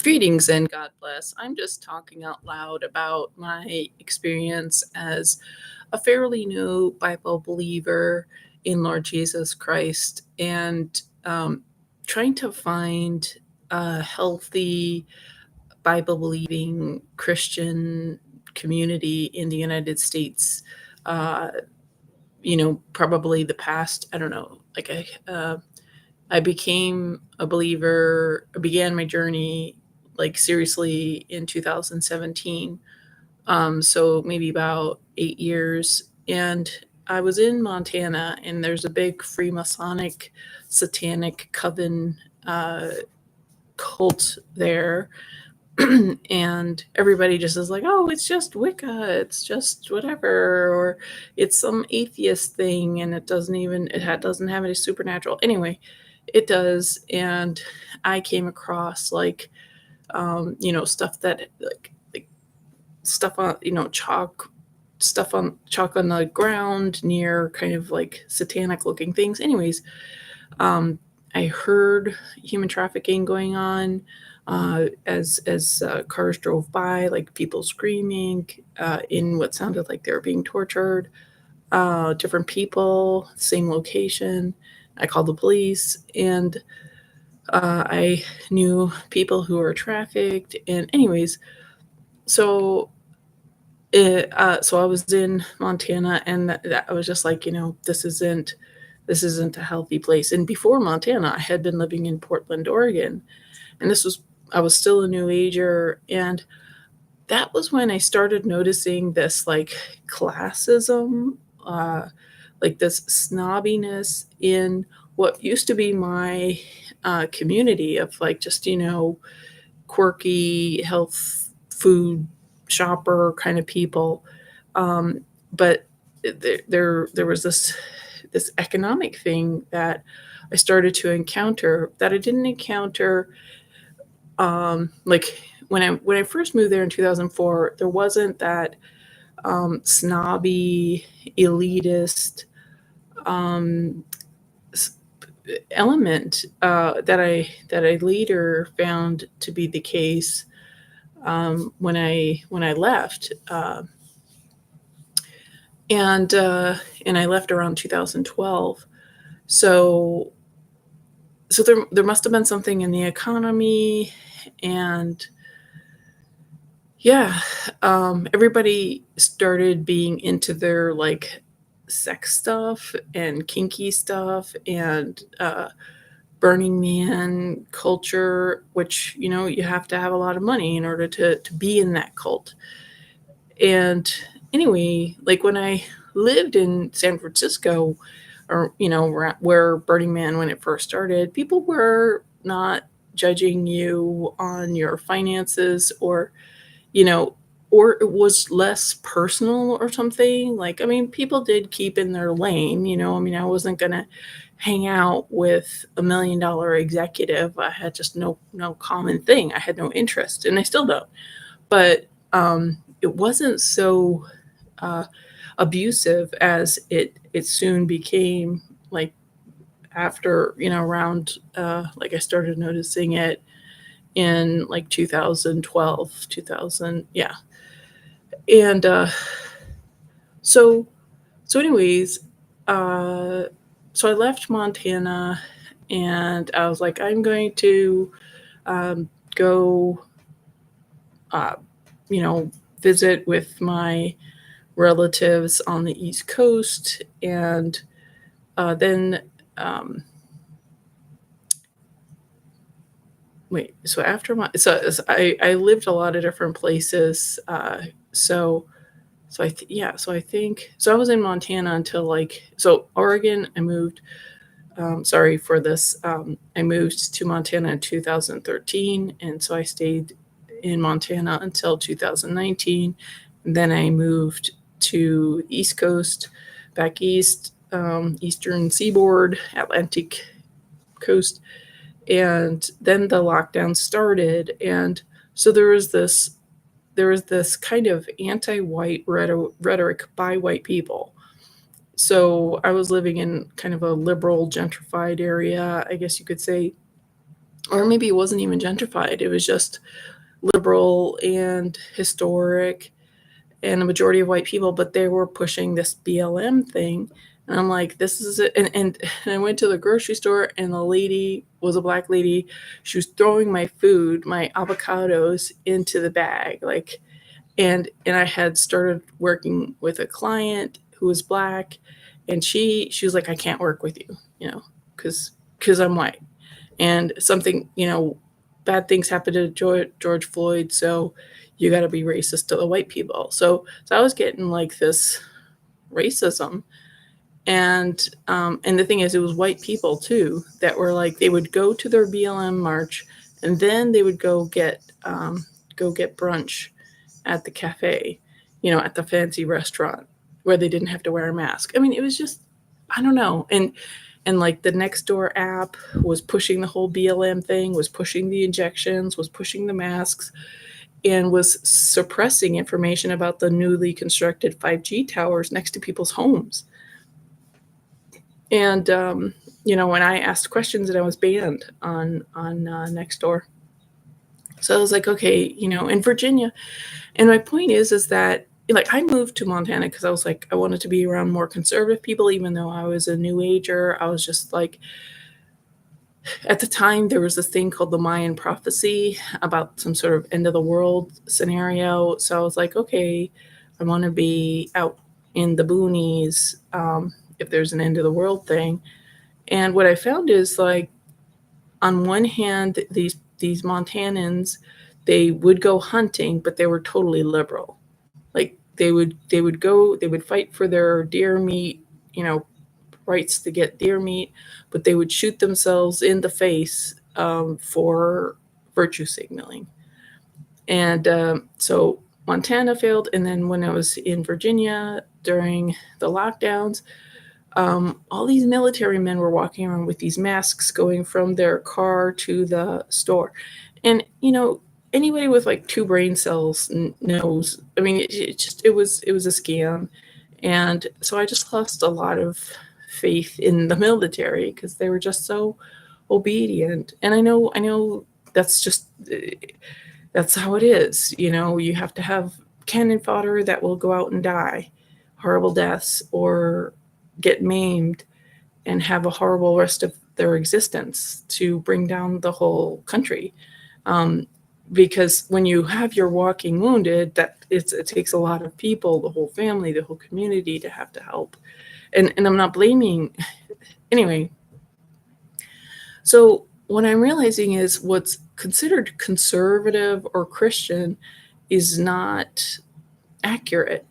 Greetings and God bless. I'm just talking out loud about my experience as a fairly new Bible believer in Lord Jesus Christ and trying to find a healthy Bible believing Christian community in the United States. Uh, Probably the past, I don't know, I became a believer, began my journey like seriously in 2017. So maybe about 8 years. And I was in Montana, and there's a big Freemasonic satanic coven uh, cult there. And everybody just is like, oh, it's just Wicca, it's just whatever, or it's some atheist thing, and doesn't have any supernatural. Anyway, it does. And I came across stuff that like stuff on chalk on the ground near kind of like satanic looking things. Anyways, um, I heard human trafficking going on as cars drove by, like people screaming in what sounded like they were being tortured. Different people, same location. I called the police, and I knew people who were trafficked. And anyways, so so I was in Montana, and that I was just like, this isn't a healthy place. And before Montana, I had been living in Portland, Oregon, and I was still a new ager. And that was when I started noticing this like classism, uh, like this snobbiness in what used to be my community of like just quirky health food shopper kind of people. But there was this economic thing that I started to encounter that I didn't encounter like when I first moved there in 2004. There wasn't that snobby, elitist um, element that I later found to be the case when I left, and I left around 2012. So there must have been something in the economy, and yeah, everybody started being into their like sex stuff and kinky stuff and Burning Man culture, which you have to have a lot of money in order to be in that cult. And anyway, like when I lived in San Francisco, or where Burning Man, when it first started, people were not judging you on your finances, you know or it was less personal or something. Like, I mean, people did keep in their lane. I mean, I wasn't gonna hang out with $1 million executive. I had just no common thing. I had no interest, and I still don't. But it wasn't so uh, abusive as it soon became. Like after around like I started noticing it in like 2012, 2000, yeah. And so so anyways, uh so I left Montana, and I was like, I'm going to go uh you know visit with my relatives on the East Coast. And then um wait so after my so I lived a lot of different places. So I think so. I was in Montana until Oregon. I moved. Sorry for this. I moved to Montana in 2013, and so I stayed in Montana until 2019. And then I moved to the East Coast, back east, Eastern Seaboard, Atlantic Coast, and then the lockdown started. And so there was this kind of anti-white rhetoric by white people. So I was living in kind of a liberal, gentrified area, I guess you could say, or maybe it wasn't even gentrified. It was just liberal and historic and a majority of white people, but they were pushing this BLM thing. And I'm like, this is it. And I went to the grocery store, and the lady was a black lady. She was throwing my food, my avocados, into the bag. Like, and I had started working with a client who was black, and she was like, I can't work with you, because I'm white. And something, bad things happened to George Floyd, so you got to be racist to the white people. So I was getting like this racism, and the thing is, it was white people too that were like, they would go to their BLM march, and then they would go get brunch at the cafe, at the fancy restaurant where they didn't have to wear a mask. I mean, it was just, I don't know. And like the Nextdoor app was pushing the whole BLM thing, was pushing the injections, was pushing the masks, and was suppressing information about the newly constructed 5G towers next to people's homes. And when I asked questions, and I was banned on Nextdoor. So I was like, okay, in Virginia. And my point is that, like, I moved to Montana because I was like, I wanted to be around more conservative people, even though I was a new ager. I was just like, at the time, there was this thing called the Mayan prophecy about some sort of end of the world scenario. So I was like, okay, I want to be out in the boonies, if there's an end of the world thing. And what I found is, like, on one hand, these Montanans, they would go hunting, but they were totally liberal. Like, they would fight for their deer meat, rights to get deer meat, but they would shoot themselves in the face, for virtue signaling. And so Montana failed. And then when I was in Virginia during the lockdowns, all these military men were walking around with these masks going from their car to the store. And, anybody with like two brain cells knows, I mean, it was a scam. And so I just lost a lot of faith in the military because they were just so obedient. And I know that's just, that's how it is. You have to have cannon fodder that will go out and die horrible deaths, or get maimed and have a horrible rest of their existence to bring down the whole country. Um, because when you have your walking wounded, it takes a lot of people, the whole family, the whole community, to have to help. And I'm not blaming. Anyway, so what I'm realizing is what's considered conservative or Christian is not accurate.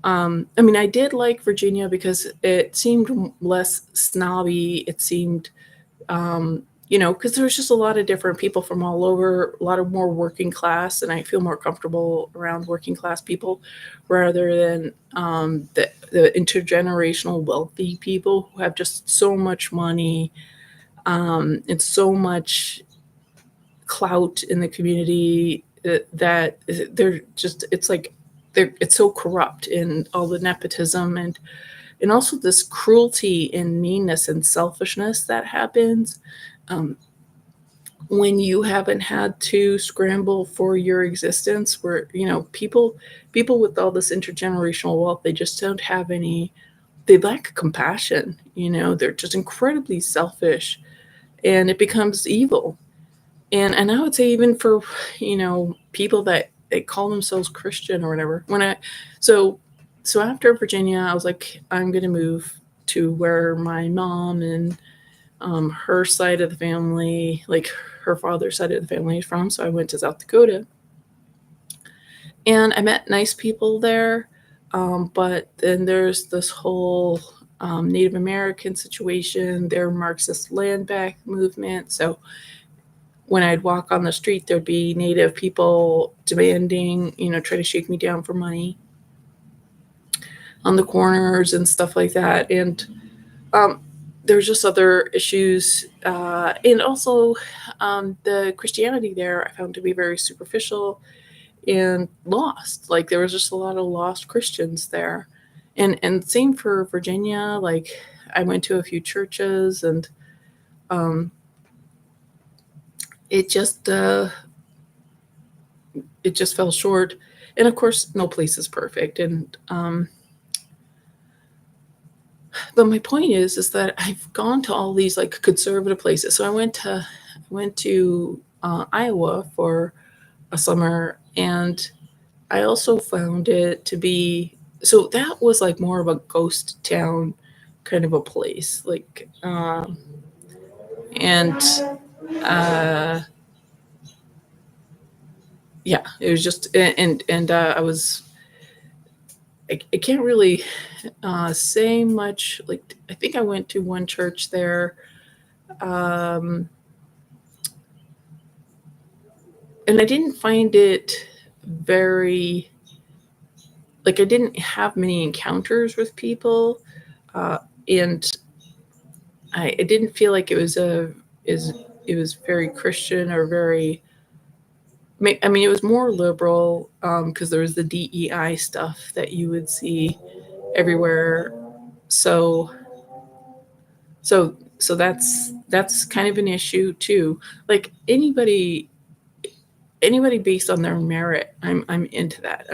I mean, I did like Virginia because it seemed less snobby. It seemed, because there's just a lot of different people from all over, a lot of more working class, and I feel more comfortable around working class people rather than the intergenerational wealthy people who have just so much money, and so much clout in the community, that they're just, it's like, it's so corrupt in all the nepotism, and also this cruelty and meanness and selfishness that happens, um, when you haven't had to scramble for your existence, where people with all this intergenerational wealth, they just don't have any, they lack compassion. They're just incredibly selfish, and it becomes evil. And I would say, even for people that they call themselves Christian or whatever. So after Virginia, I was like, I'm gonna move to where my mom and, her side of the family, like her father's side of the family, is from. So I went to South Dakota, and I met nice people there. But then there's this whole, Native American situation, their Marxist land back movement. So when I'd walk on the street, there'd be Native people demanding, try to shake me down for money on the corners and stuff like that. And um, there's just other issues. And also, the Christianity there I found to be very superficial and lost. Like, there was just a lot of lost Christians there. And same for Virginia. Like, I went to a few churches, and um, it just it just fell short. And of course, no place is perfect. And but my point is that I've gone to all these like conservative places. So I went to Iowa for a summer, and I also found it to be, so that was like more of a ghost town kind of a place, like and uh yeah, it was just, and I can't really say much. Like, I think I went to one church there, um and I didn't find it very, like, I didn't have many encounters with people, and I didn't feel like is it was very Christian or very. I mean, it was more liberal because there was the DEI stuff that you would see everywhere. So so that's kind of an issue too. Like, anybody based on their merit, I'm into that.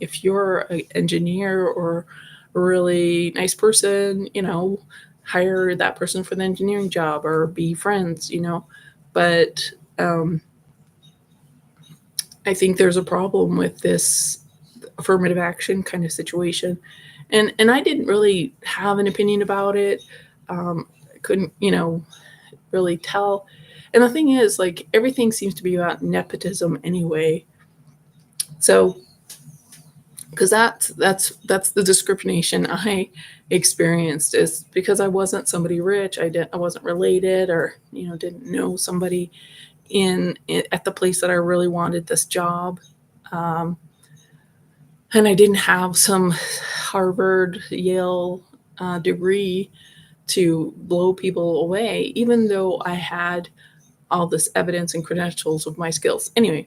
If you're an engineer or a really nice person, hire that person for the engineering job or be friends. But um, I think there's a problem with this affirmative action kind of situation, and I didn't really have an opinion about it. I couldn't, really tell. And the thing is, like, everything seems to be about nepotism anyway. So, because that's the discrimination I experienced, is because I wasn't somebody rich. I wasn't related, or didn't know somebody at the place that I really wanted this job. Um, and I didn't have some Harvard, Yale degree to blow people away, even though I had all this evidence and credentials of my skills. Anyway,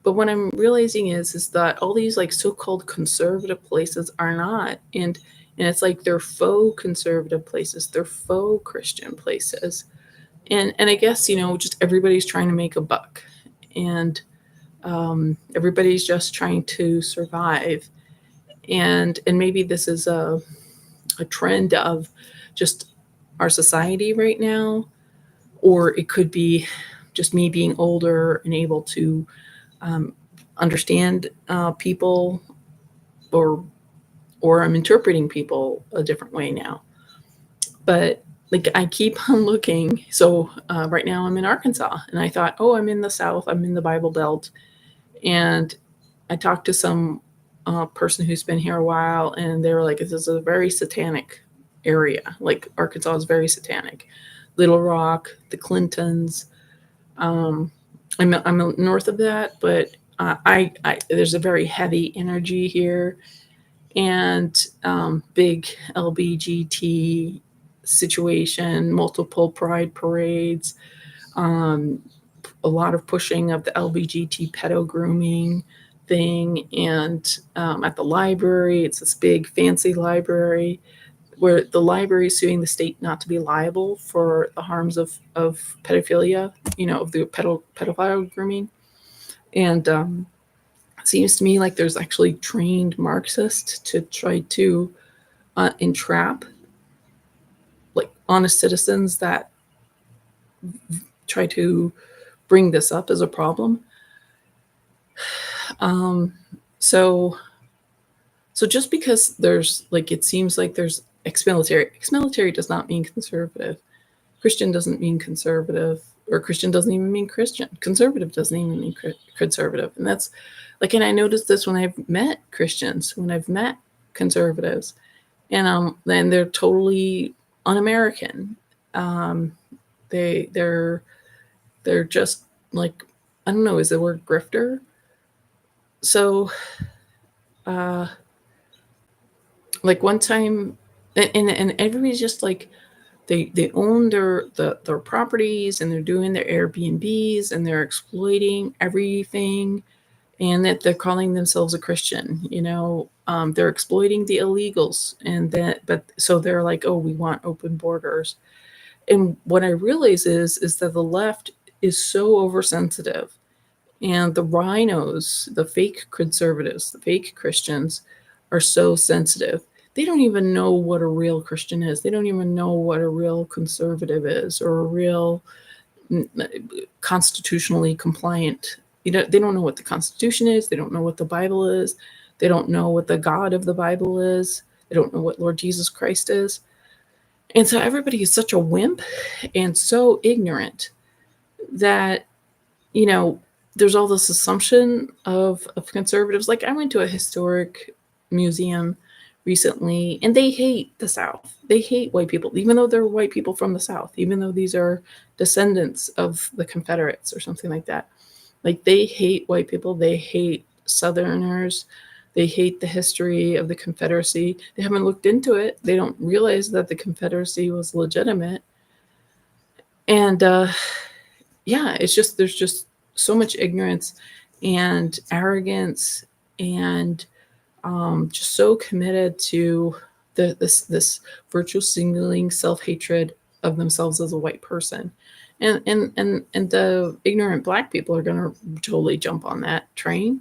but what I'm realizing is that all these like so-called conservative places are not, and it's like they're faux conservative places, they're faux Christian places, and I guess just everybody's trying to make a buck, and everybody's just trying to survive, and maybe this is a trend of just our society right now, or it could be just me being older and able to um, understand people, or I'm interpreting people a different way now. But like, I keep on looking. So right now I'm in Arkansas, and I thought, oh, I'm in the South, I'm in the Bible Belt, and I talked to some person who's been here a while, and they were like, "This is a very satanic area. Like, Arkansas is very satanic. Little Rock, the Clintons. Um, I'm north of that, but I there's a very heavy energy here, and big LBGT situation, multiple pride parades, um, a lot of pushing of the LBGT pedo grooming thing. And at the library, it's this big fancy library where the library is suing the state not to be liable for the harms of pedophilia, of the pedophile grooming. And it seems to me like there's actually trained Marxists to try to entrap like honest citizens that try to bring this up as a problem. Um, so so just because there's like, it seems like there's ex-military does not mean conservative. Christian doesn't mean conservative, or Christian doesn't even mean Christian. Conservative doesn't even mean conservative. And that's like, and I noticed this when I've met Christians, when I've met conservatives, and then they're totally un-American. Um, they're just like, I don't know, is the word grifter? So uh, like one time, and everybody's just like, they own their properties, and they're doing their Airbnbs, and they're exploiting everything, and that they're calling themselves a Christian. They're exploiting the illegals, and that, but so they're like, oh, we want open borders. And what I realize is that the left is so oversensitive, and the rhinos, the fake conservatives, the fake Christians, are so sensitive. They don't even know what a real Christian is. They don't even know what a real conservative is, or a real constitutionally compliant. They don't know what the Constitution is. They don't know what the Bible is. They don't know what the God of the Bible is. They don't know what Lord Jesus Christ is. And so everybody is such a wimp and so ignorant that, you know, there's all this assumption of conservatives. Like, I went to a historic museum recently, and they hate the South. They hate white people, even though they're white people from the South, even though these are descendants of the Confederates or something like that. Like, they hate white people. They hate Southerners. They hate the history of the Confederacy. They haven't looked into it. They don't realize that the Confederacy was legitimate. And yeah, it's just, there's just so much ignorance and arrogance, and just so committed to this virtue signaling self-hatred of themselves as a white person. And the ignorant Black people are going to totally jump on that train.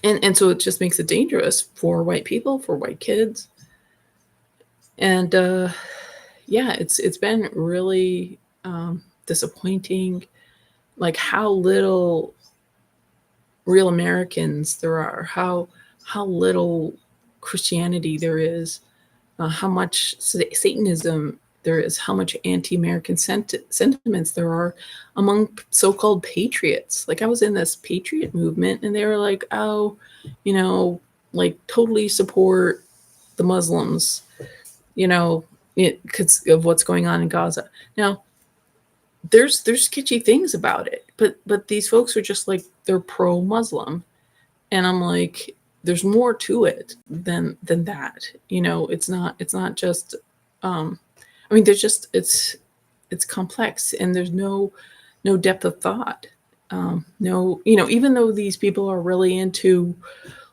And so it just makes it dangerous for white people, for white kids. And yeah, it's been really disappointing, like how little real Americans there are, how little Christianity there is, how much Satanism there is, how much anti-American sentiments there are among so-called patriots. Like, I was in this patriot movement, and they were like, "Oh, like totally support the Muslims," because of what's going on in Gaza. Now, there's sketchy things about it, but these folks are just like, they're pro-Muslim, and I'm like, there's more to it than that. It's not just there's just, it's complex, and there's no depth of thought. No, even though these people are really into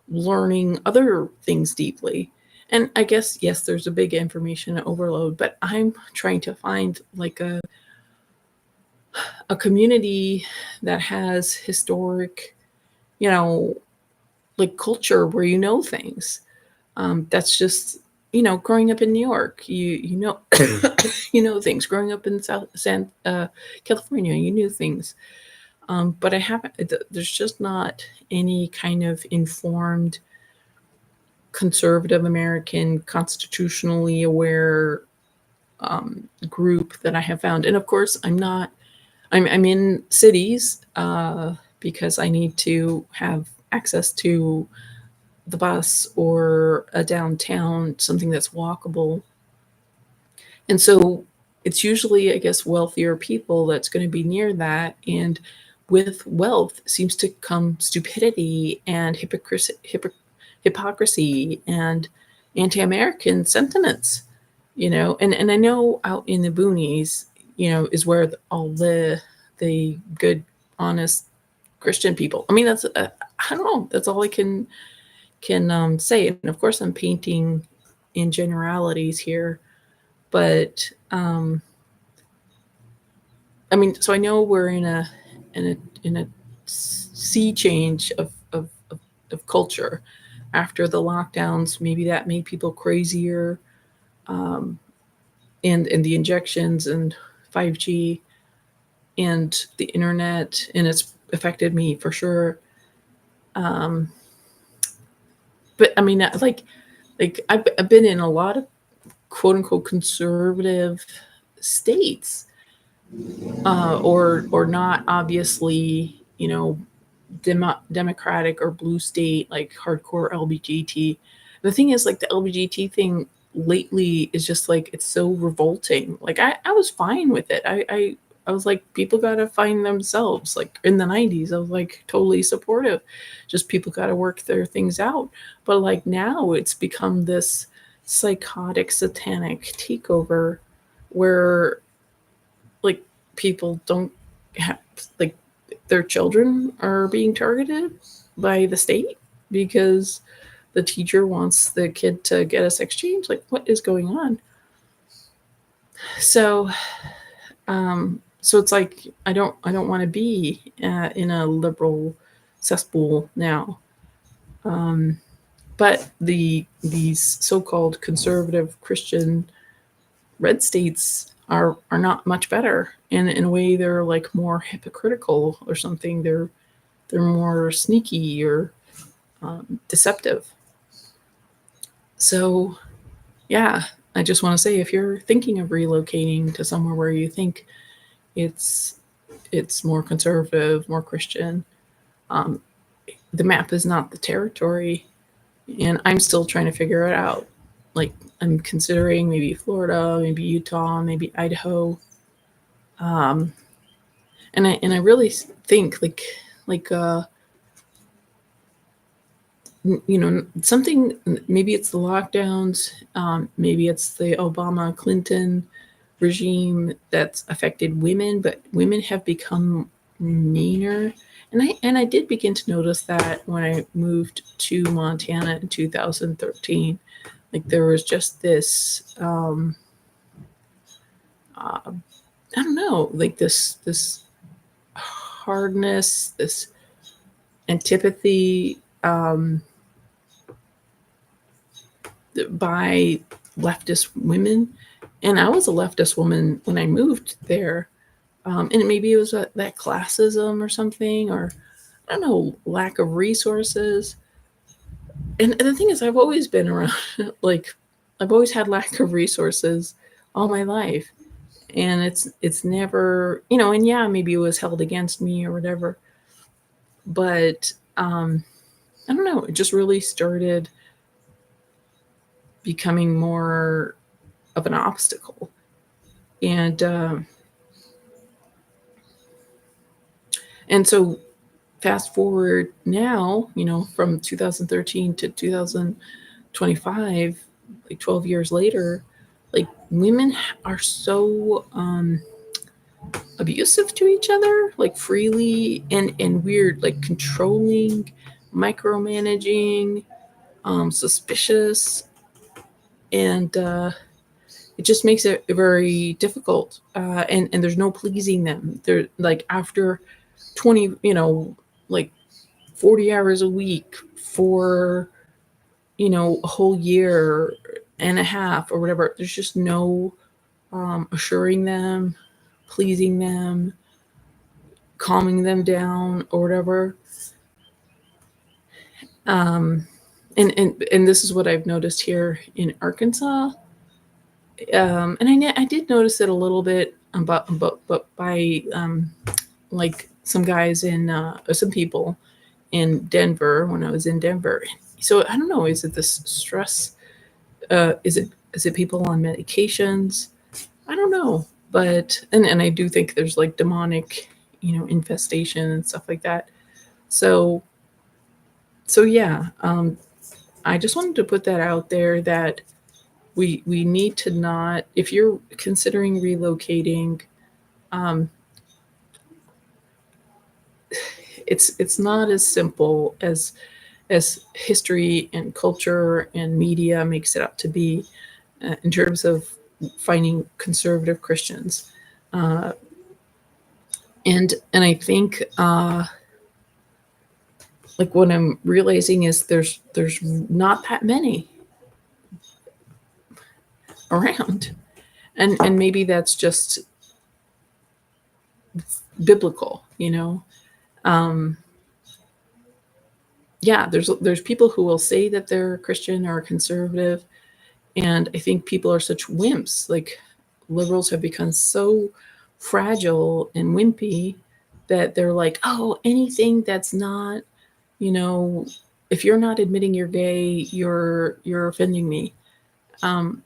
learning other things deeply. And I guess, yes, there's a big information overload, but I'm trying to find like a community that has historic, like culture, where things. That's just, growing up in New York, you know things. Growing up in California, you knew things. But I haven't. There's just not any kind of informed, conservative American, constitutionally aware group that I have found. And of course, I'm not. I'm in cities because I need to have access to the bus or a downtown, something that's walkable. And so it's usually, I guess, wealthier people that's going to be near that. And with wealth seems to come stupidity and hypocrisy and anti-American sentiments, and I know out in the boonies, is where all the good, honest Christian people. I mean, that's I don't know. That's all I can say. And of course, I'm painting in generalities here, but so I know we're in a sea change of culture after the lockdowns. Maybe that made people crazier, and the injections and 5G and the internet, and it's affected me for sure. But I mean, like I've been in a lot of quote unquote conservative states, or not obviously, democratic or blue state, like hardcore LGBT. The thing is, like, the LGBT thing lately is just like, it's so revolting. Like, I was fine with it. I was like, people gotta find themselves. Like, in the 90s, I was like totally supportive. Just, people gotta work their things out. But like, now it's become this psychotic, satanic takeover where, like, people don't have, like, their children are being targeted by the state because the teacher wants the kid to get a sex change. Like, what is going on? So, so it's like I don't want to be in a liberal cesspool now. Um, but these so-called conservative Christian red states are not much better. And in a way, they're like more hypocritical or something. They're more sneaky or deceptive. So yeah, I just want to say if you're thinking of relocating to somewhere where you think it's it's more conservative, more Christian, um, the map is not the territory, and I'm still trying to figure it out. Like I'm considering maybe Florida, maybe Utah, maybe Idaho, um, and I really think like something. Maybe it's the lockdowns, maybe it's the Obama Clinton regime that's affected women, but women have become meaner. And I did begin to notice that when I moved to Montana in 2013. Like there was just this I don't know, like this hardness, this antipathy by leftist women. And I was a leftist woman when I moved there. And maybe it was that classism or something, or I don't know, lack of resources. And the thing is, I've always been around, like, I've always had lack of resources all my life. And it's never, and yeah, maybe it was held against me or whatever. But I don't know, it just really started becoming more of an obstacle. And so fast forward now, from 2013 to 2025, like 12 years later, like women are so abusive to each other, like freely and weird, like controlling, micromanaging, suspicious, and it just makes it very difficult. And there's no pleasing them. They're like after 20, like 40 hours a week for a whole year and a half or whatever. There's just no assuring them, pleasing them, calming them down or whatever. Um, and this is what I've noticed here in Arkansas. And I did notice it a little bit, but by like some guys some people in Denver when I was in Denver. So I don't know. Is it this stress? Is it people on medications? I don't know. But and I do think there's like demonic, infestation and stuff like that. So yeah, I just wanted to put that out there that we need to not, if you're considering relocating, um, it's not as simple as history and culture and media makes it out to be, in terms of finding conservative Christians. Uh, and I think like what I'm realizing is there's not that many around, and maybe that's just biblical, Um, yeah, there's people who will say that they're Christian or conservative, and I think people are such wimps. Like liberals have become so fragile and wimpy that they're like, oh, anything that's not, you know, if you're not admitting you're gay, you're offending me. Um,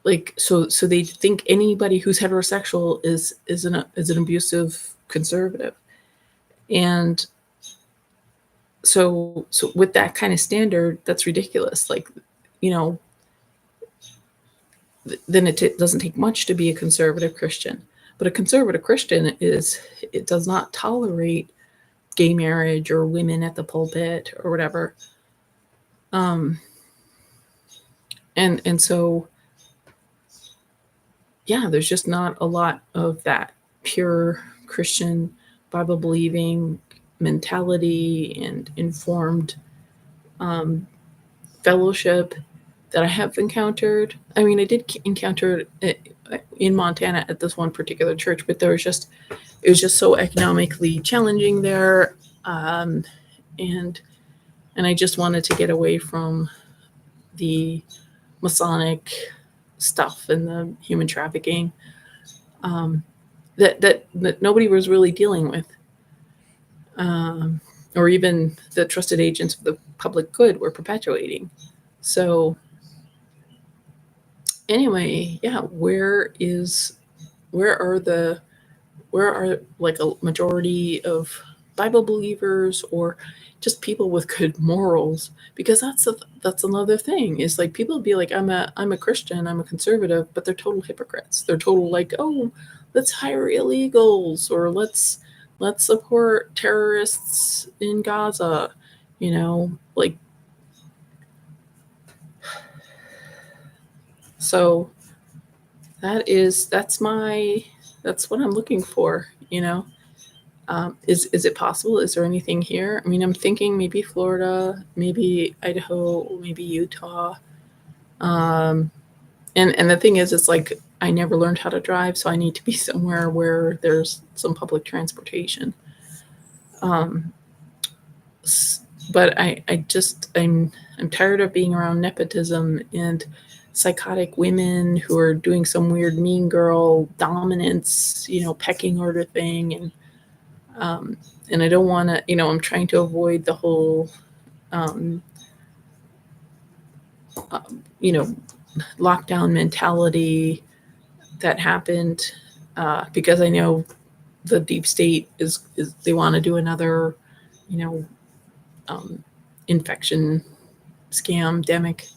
like so they think anybody who's heterosexual is an abusive conservative, and so with that kind of standard, that's ridiculous. Like, you know, then doesn't take much to be a conservative Christian. But a conservative Christian it does not tolerate gay marriage or women at the pulpit or whatever. Um, and so yeah, there's just not a lot of that pure Christian, Bible believing mentality and informed um, fellowship that I have encountered. I mean, I did encounter it in Montana at this one particular church, but it was just so economically challenging there, um, and and I just wanted to get away from the Masonic stuff and the human trafficking um, that nobody was really dealing with, um, or even the trusted agents of the public good were perpetuating. So anyway, yeah, where are the where are like a majority of Bible believers or just people with good morals? Because that's another thing. Is like people be like, I'm a Christian, I'm a conservative, but they're total hypocrites. They're total like, oh, let's hire illegals or let's support terrorists in Gaza. Like so that's what I'm looking for. Is it possible? Is there anything here? I mean, I'm thinking maybe Florida, maybe Idaho, maybe Utah. Um, and the thing is, it's like I never learned how to drive, so I need to be somewhere where there's some public transportation. Um, but I'm tired of being around nepotism and psychotic women who are doing some weird mean girl dominance, pecking order thing, um, and I don't want to, I'm trying to avoid the whole, um, you know, lockdown mentality that happened because I know the deep state is they want to do another, you know, um, infection scam demic.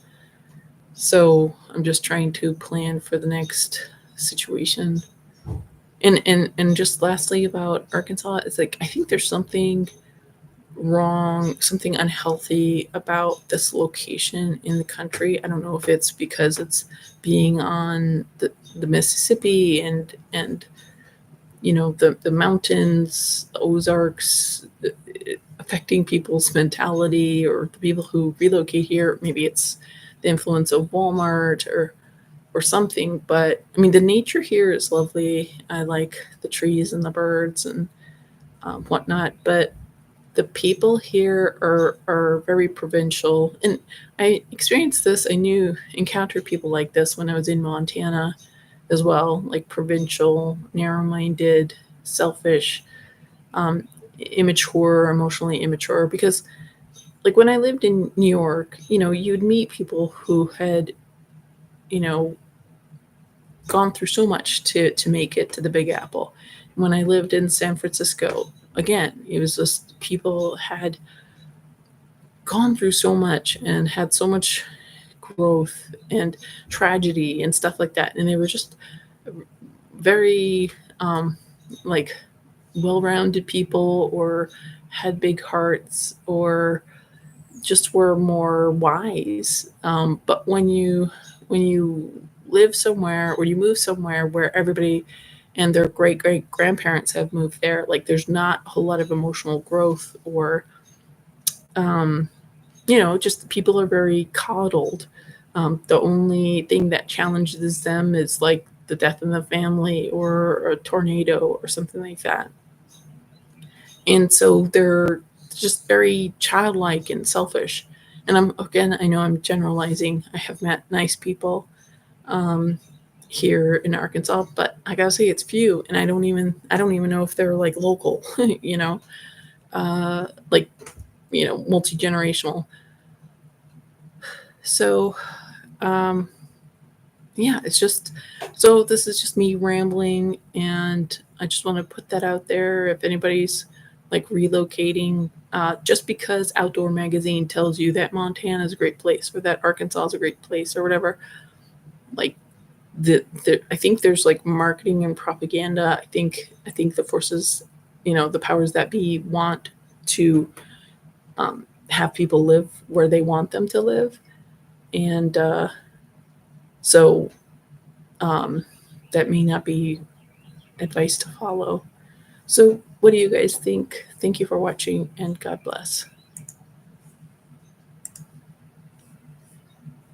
So I'm just trying to plan for the next situation. And just lastly about Arkansas, it's like I think there's something wrong, something unhealthy about this location in the country. I don't know if it's because it's being on the Mississippi and the mountains, the Ozarks, affecting people's mentality or the people who relocate here. Maybe it's the influence of Walmart or something. But I mean, the nature here is lovely. I like the trees and the birds and whatnot. But the people here are very provincial, and I experienced this. I encountered people like this when I was in Montana as well, like provincial, narrow-minded, selfish, immature, emotionally immature. Because like when I lived in New York, you'd meet people who had you know gone through so much to make it to the Big Apple. When I lived in San Francisco, again, it was just people had gone through so much and had so much growth and tragedy and stuff like that, and they were just very like well-rounded people or had big hearts or just were more wise. But when you live somewhere or you move somewhere where everybody and their great great grandparents have moved there, like there's not a whole lot of emotional growth or um, just people are very coddled. The only thing that challenges them is like the death in the family or a tornado or something like that. And so they're just very childlike and selfish. And I know I'm generalizing. I have met nice people um, here in Arkansas, but I gotta say it's few, and I don't even know if they're like local, like multi generational. So um, yeah, it's just so this is just me rambling, and I just want to put that out there. If anybody's like relocating, just because Outdoor Magazine tells you that Montana is a great place or that Arkansas is a great place or whatever, like I think there's like marketing and propaganda. I think the forces, the powers that be want to have people live where they want them to live, and so. Um, that may not be advice to follow. So, what do you guys think? Thank you for watching, and God bless.